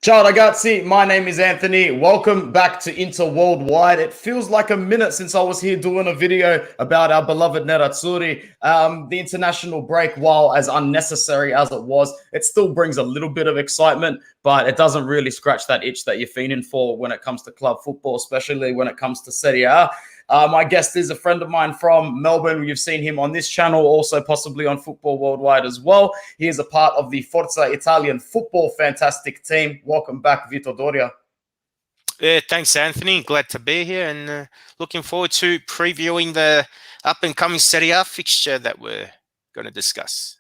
Ciao ragazzi, my name is Anthony. Welcome back to Inter Worldwide. It feels like a minute since I was here doing a video about our beloved Nerazzurri. The international break, while as unnecessary as it was, it still brings a little bit of excitement, but it doesn't really scratch that itch that you're fiending for when it comes to club football, especially when it comes to Serie A. My guest is a friend of mine from Melbourne. You've seen him on this channel, also possibly on Football Worldwide as well. He is a part of the Forza Italian football fantastic team. Welcome back, Vito Doria. Thanks, Anthony. Glad to be here and looking forward to previewing the up-and-coming Serie A fixture that we're going to discuss.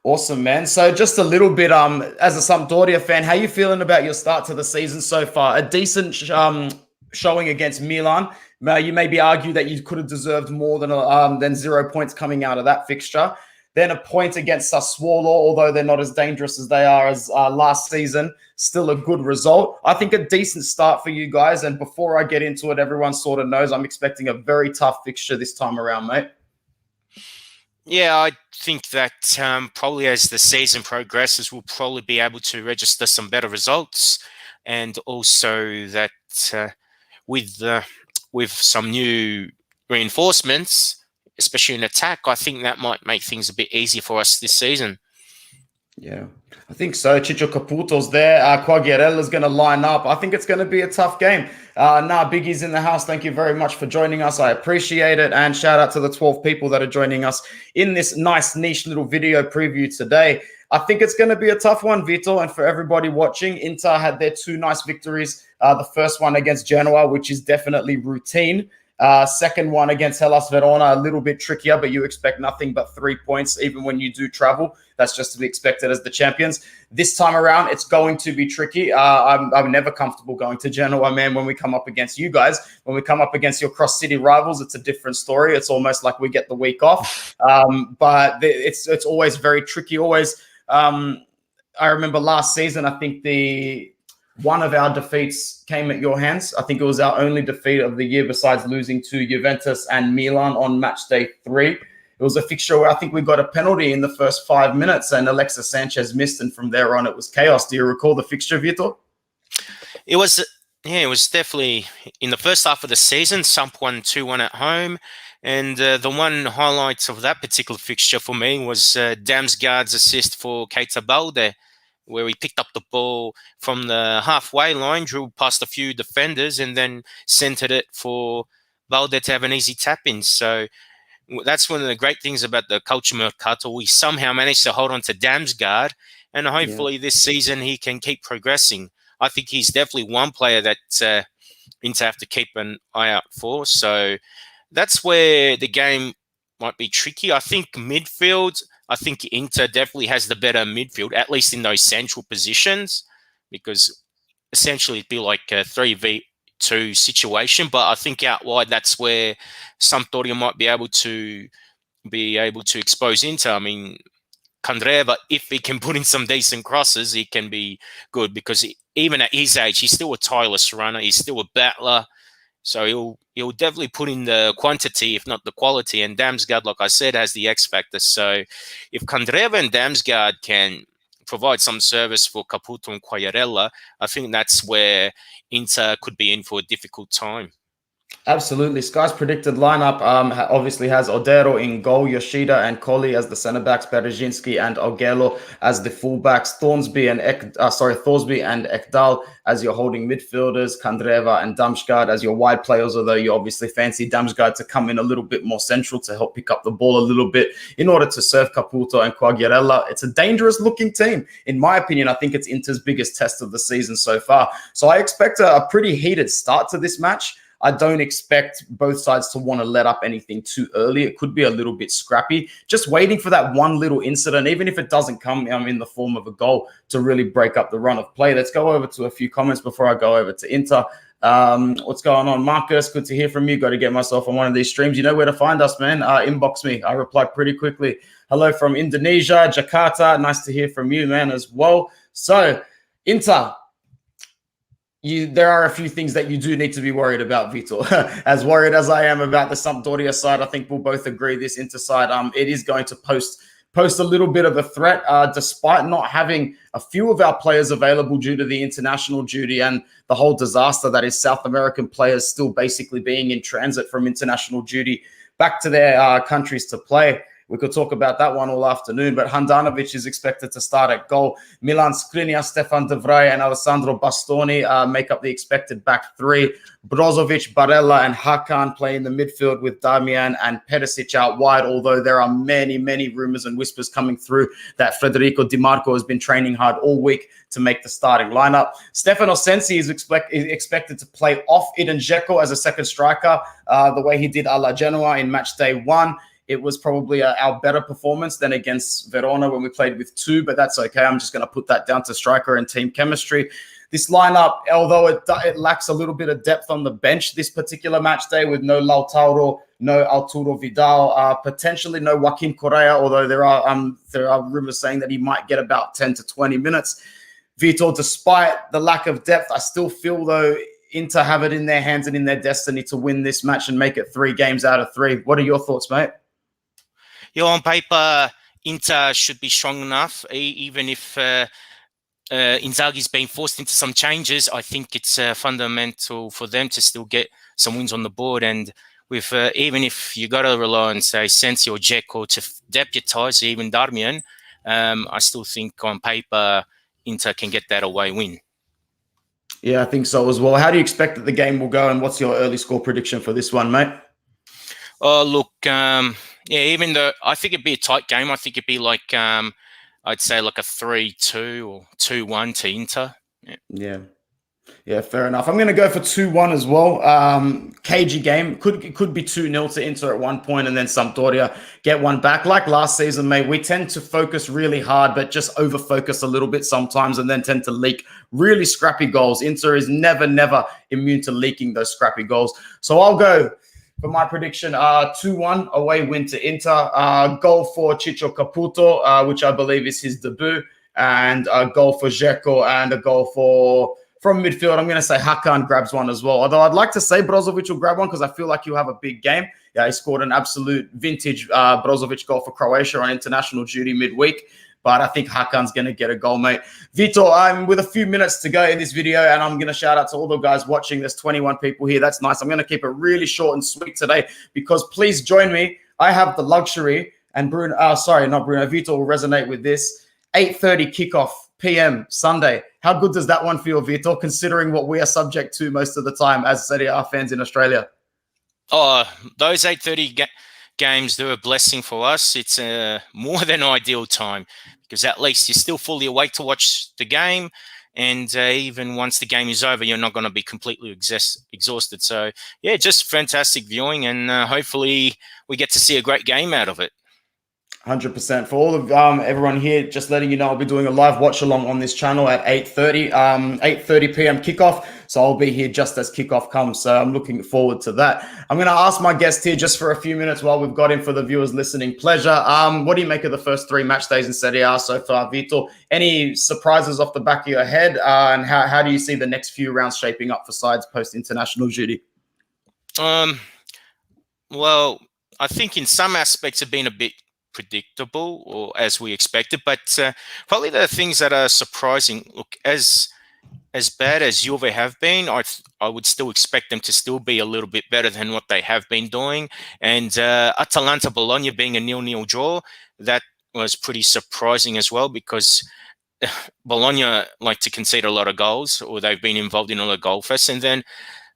Awesome, man. So just a little bit, as a Sampdoria fan, how you feeling about your start to the season so far? A decent showing against Milan. You maybe argue that you could have deserved more than 0 points coming out of that fixture. Then a point against Sassuolo, although they're not as dangerous as they are as last season. Still a good result. I think a decent start for you guys. And before I get into it, everyone sort of knows I'm expecting a very tough fixture this time around, mate. Yeah, I think that probably as the season progresses, we'll probably be able to register some better results. And also that with some new reinforcements, especially in attack, I think that might make things a bit easier for us this season. Yeah, I think so. Ciccio Caputo's there. Quagliarella's going to line up. I think it's going to be a tough game. Biggie's in the house. Thank you very much for joining us. I appreciate it. And shout out to the 12 people that are joining us in this nice niche little video preview today. I think it's going to be a tough one, Vito. And for everybody watching, Inter had their two nice victories. The first one against Genoa, which is definitely routine. Second one against Hellas Verona, a little bit trickier, but you expect nothing but 3 points, even when you do travel. That's just to be expected as the champions. This time around, it's going to be tricky. I'm never comfortable going to Genoa, man, when we come up against you guys. When we come up against your cross-city rivals, it's a different story. It's almost like we get the week off. But it's always very tricky. Always. I remember last season, I think one of our defeats came at your hands. I think it was our only defeat of the year besides losing to Juventus and Milan on match day 3. It was a fixture where I think we got a penalty in the first 5 minutes and Alexis Sanchez missed, and from there on it was chaos. Do you recall the fixture, Vito? It was definitely in the first half of the season. Samp won 2-1 at home. And the one highlight of that particular fixture for me was Damsgaard's assist for Keita Balde, where he picked up the ball from the halfway line, drew past a few defenders, and then centered it for Balde to have an easy tap-in. So that's one of the great things about the Calcio Mercato. We somehow managed to hold on to Damsgaard, and hopefully this season he can keep progressing. I think he's definitely one player that Inter have to keep an eye out for. So that's where the game might be tricky. I think midfield, I think Inter definitely has the better midfield, at least in those central positions, because essentially it'd be like a 3v2 situation. But I think out wide, that's where Sampdoria might be able to expose Inter. I mean, Candreva, if he can put in some decent crosses, he can be good, because even at his age, he's still a tireless runner. He's still a battler. So he'll definitely put in the quantity, if not the quality. And Damsgaard, like I said, has the X factor. So if Candreva and Damsgaard can provide some service for Caputo and Quagliarella, I think that's where Inter could be in for a difficult time. Absolutely. Sky's predicted lineup obviously has Odero in goal, Yoshida and Colli as the centre backs, Berezhinski and Augello as the fullbacks, Thorsby and Ekdal as your holding midfielders, Candreva and Damsgaard as your wide players, although you obviously fancy Damsgaard to come in a little bit more central to help pick up the ball a little bit in order to serve Caputo and Quagliarella. It's a dangerous looking team. In my opinion, I think it's Inter's biggest test of the season so far. So I expect a pretty heated start to this match. I don't expect both sides to want to let up anything too early. It could be a little bit scrappy. Just waiting for that one little incident, even if it doesn't come in the form of a goal, to really break up the run of play. Let's go over to a few comments before I go over to Inter. What's going on, Marcus? Good to hear from you. Got to get myself on one of these streams. You know where to find us, man. Inbox me. I reply pretty quickly. Hello from Indonesia, Jakarta. Nice to hear from you, man, as well. So, Inter. There are a few things that you do need to be worried about, Vito. As worried as I am about the Sampdoria side, I think we'll both agree this Inter side, it is going to post post a little bit of a threat, despite not having a few of our players available due to the international duty and the whole disaster that is South American players still basically being in transit from international duty back to their countries to play. We could talk about that one all afternoon, but Handanovic is expected to start at goal. Milan Skriniar, Stefan de Vrij, and Alessandro Bastoni make up the expected back three. Brozovic, Barella, and Hakan play in the midfield with Damian and Perisic out wide, although there are many, many rumors and whispers coming through that Federico Di Marco has been training hard all week to make the starting lineup. Stefano Sensi is expected to play off Edin Dzeko as a second striker, the way he did a la Genoa in match day 1. It was probably our better performance than against Verona when we played with 2, but that's okay. I'm just going to put that down to striker and team chemistry. This lineup, although it lacks a little bit of depth on the bench this particular match day with no Lautaro, no Arturo Vidal, potentially no Joaquin Correa, although there are rumors saying that he might get about 10 to 20 minutes. Vito, despite the lack of depth, I still feel, though, Inter have it in their hands and in their destiny to win this match and make it 3 games out of 3. What are your thoughts, mate? Yeah, on paper, Inter should be strong enough, even if Inzaghi's been forced into some changes. I think it's fundamental for them to still get some wins on the board. And with even if you got to rely on, say, Sensi or Dzeko to deputise even Darmian, I still think on paper Inter can get that away win. Yeah, I think so as well. How do you expect that the game will go, and what's your early score prediction for this one, mate? Oh, look, even though I think it'd be a tight game, I think it'd be like, I'd say like a 3-2 or 2-1 to Inter. Yeah, fair enough. I'm going to go for 2-1 as well. Cagey game. It could be 2-0 to Inter at one point and then Sampdoria get one back. Like last season, mate, we tend to focus really hard, but just over-focus a little bit sometimes and then tend to leak really scrappy goals. Inter is never immune to leaking those scrappy goals. So I'll go for my prediction, 2-1 away win to Inter. Goal for Ciccio Caputo, which I believe is his debut, and a goal for Dzeko and a goal from midfield. I'm going to say Hakan grabs one as well. Although I'd like to say Brozovic will grab one because I feel like he'll have a big game. Yeah, he scored an absolute vintage Brozovic goal for Croatia on international duty midweek. But I think Hakan's going to get a goal, mate. Vito, I'm with a few minutes to go in this video, and I'm going to shout out to all the guys watching. There's 21 people here. That's nice. I'm going to keep it really short and sweet today because please join me. I have the luxury, and Vito will resonate with this. 8:30 kickoff p.m. Sunday. How good does that one feel, Vito, considering what we are subject to most of the time as Serie A fans in Australia? Oh, those 8:30 games, they're a blessing for us. It's a more than ideal time because at least you're still fully awake to watch the game. And even once the game is over, you're not going to be completely exhausted. So, yeah, just fantastic viewing. And hopefully we get to see a great game out of it. 100%. For all of everyone here, just letting you know, I'll be doing a live watch along on this channel at 8:30 p.m. kickoff. So I'll be here just as kickoff comes. So I'm looking forward to that. I'm going to ask my guest here just for a few minutes while we've got him for the viewers listening. Pleasure. What do you make of the first 3 match days in Serie A so far, Vito? Any surprises off the back of your head? And how do you see the next few rounds shaping up for sides post-international duty? Well, I think in some aspects have been a bit predictable or as we expected, but probably the things that are surprising. Look, as bad as Juve have been, I would still expect them to still be a little bit better than what they have been doing. And Atalanta Bologna being a 0-0 draw, that was pretty surprising as well because Bologna like to concede a lot of goals, or they've been involved in a lot of goal fests, and then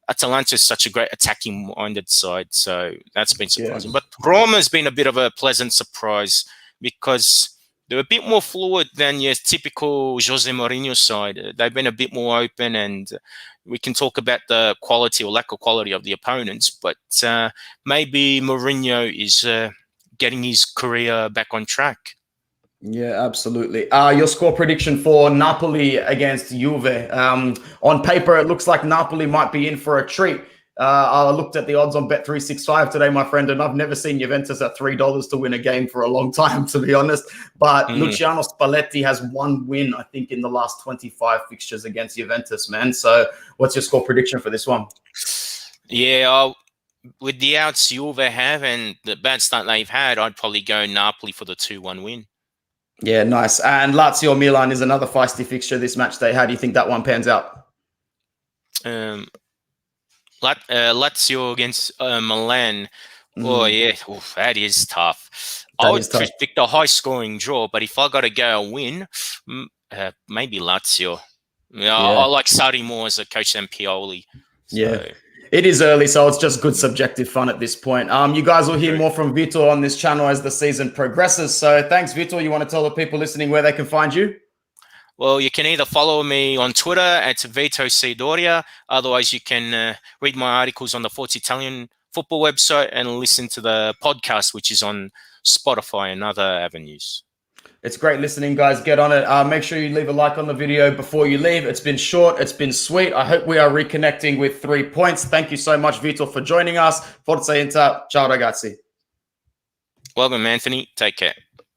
Atalanta is such a great attacking-minded side, so that's been surprising. Yeah. But Roma has been a bit of a pleasant surprise because they're a bit more fluid than your typical Jose Mourinho side. They've been a bit more open, and we can talk about the quality or lack of quality of the opponents, but maybe Mourinho is getting his career back on track. Yeah, absolutely. Your score prediction for Napoli against Juve. On paper, it looks like Napoli might be in for a treat. I looked at the odds on Bet365 today, my friend, and I've never seen Juventus at $3 to win a game for a long time, to be honest. But Luciano Spalletti has 1 win, I think, in the last 25 fixtures against Juventus, man. So what's your score prediction for this one? Yeah, with the outs Juve have and the bad start they've had, I'd probably go Napoli for the 2-1 win. Yeah, nice. And Lazio Milan is another feisty fixture this match day. How do you think that one pans out? Lazio against Milan. Oh, yeah. Oof, that is tough. I would predict a high-scoring draw, but if I got to go a win, maybe Lazio. Yeah, I like Sarri more as a coach than Pioli. So. Yeah. It is early, so it's just good subjective fun at this point. You guys will hear more from Vito on this channel as the season progresses. So thanks, Vito. You want to tell the people listening where they can find you? Well, you can either follow me on Twitter at Vito Doria. Otherwise, you can read my articles on the Forza Italian football website and listen to the podcast, which is on Spotify and other avenues. It's great listening, guys. Get on it. Make sure you leave a like on the video before you leave. It's been short. It's been sweet. I hope we are reconnecting with 3 points. Thank you so much, Vito, for joining us. Forza Inter. Ciao, ragazzi. Welcome, Anthony. Take care.